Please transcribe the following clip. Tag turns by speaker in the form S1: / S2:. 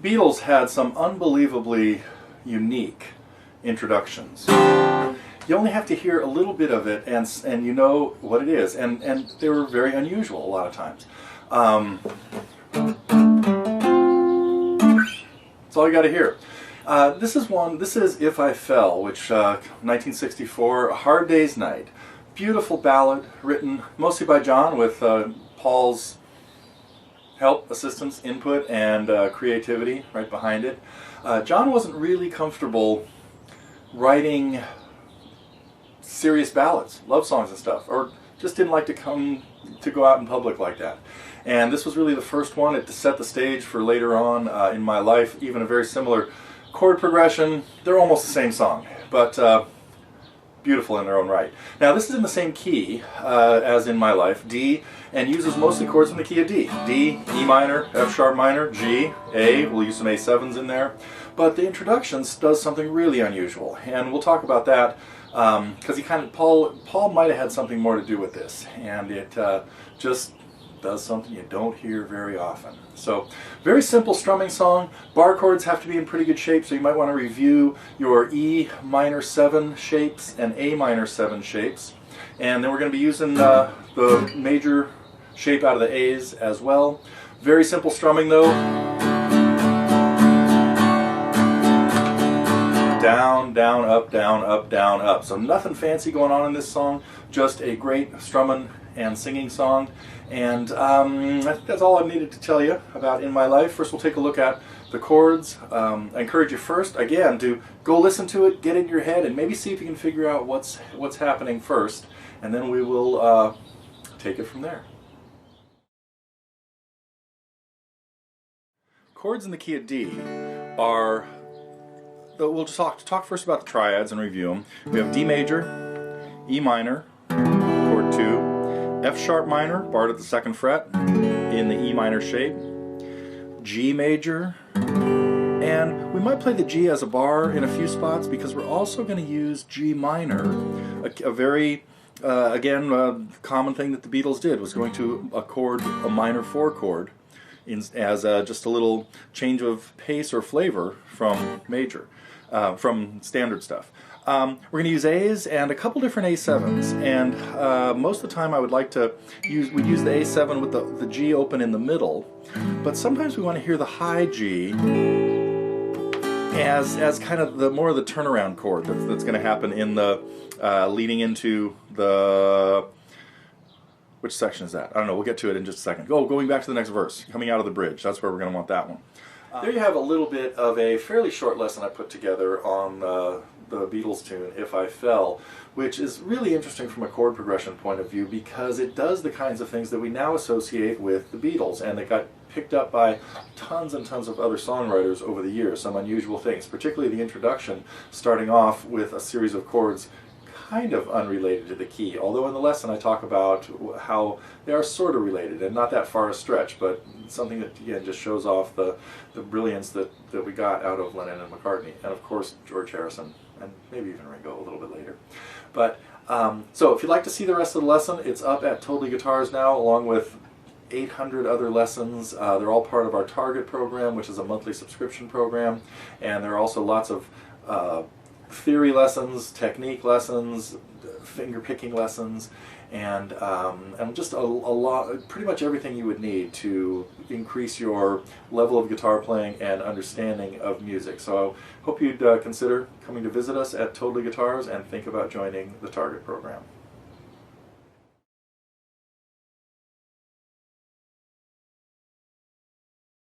S1: Beatles had some unbelievably unique introductions. You only have to hear a little bit of it and you know what it is, and they were very unusual a lot of times. That's all you got to hear. This is If I Fell, which 1964, A Hard Day's Night. Beautiful ballad written mostly by John with Paul's help, assistance, input, and creativity right behind it. John wasn't really comfortable writing serious ballads, love songs and stuff, or just didn't like to go out in public like that. And this was really the first one to set the stage for later on in my life, even a very similar chord progression. They're almost the same song, but beautiful in their own right. Now this is in the same key as In My Life, D, and uses mostly chords from the key of D. D, E minor, F sharp minor, G, A, we'll use some A7s in there. But the introductions does something really unusual, and we'll talk about that because Paul might have had something more to do with this, and it just does something you don't hear very often. So, very simple strumming song. Bar chords have to be in pretty good shape, so you might want to review your E minor 7 shapes and A minor 7 shapes. And then we're going to be using the major shape out of the A's as well. Very simple strumming though. Down, down, up, down, up, down, up. So nothing fancy going on in this song, just a great strumming and singing song. And I think that's all I've needed to tell you about In My Life. First we'll take a look at the chords. I encourage you first, again, to go listen to it, get it in your head, and maybe see if you can figure out what's happening first, and then we will take it from there. Chords in the key of D are, we'll just talk first about the triads and review them. We have D major, E minor, chord 2, F sharp minor, barred at the 2nd fret in the E minor shape, G major, and we might play the G as a bar in a few spots because we're also going to use G minor, a very, again, common thing that the Beatles did was going to a minor 4 chord as just a little change of pace or flavor from major, from standard stuff. We're going to use A's and a couple different A7s, and most of the time I would like to use the A7 with the G open in the middle, but sometimes we want to hear the high G as kind of more of the turnaround chord that's going to happen in the leading into the, which section is that? I don't know, we'll get to it in just a second. Going back to the next verse, coming out of the bridge, that's where we're going to want that one. There you have a little bit of a fairly short lesson I put together on the Beatles tune, If I Fell, which is really interesting from a chord progression point of view because it does the kinds of things that we now associate with the Beatles, and it got picked up by tons and tons of other songwriters over the years, some unusual things, particularly the introduction starting off with a series of chords kind of unrelated to the key, although in the lesson I talk about how they are sort of related and not that far a stretch, but something that again just shows off the brilliance that we got out of Lennon and McCartney, and of course George Harrison, and maybe even Ringo a little bit later. But so if you'd like to see the rest of the lesson, it's up at TotallyGuitars now, along with 800 other lessons. They're all part of our Target program, which is a monthly subscription program, and there are also lots of theory lessons, technique lessons, finger picking lessons, and just a lot, pretty much everything you would need to increase your level of guitar playing and understanding of music. So I hope you'd consider coming to visit us at TotallyGuitars and think about joining the Target program.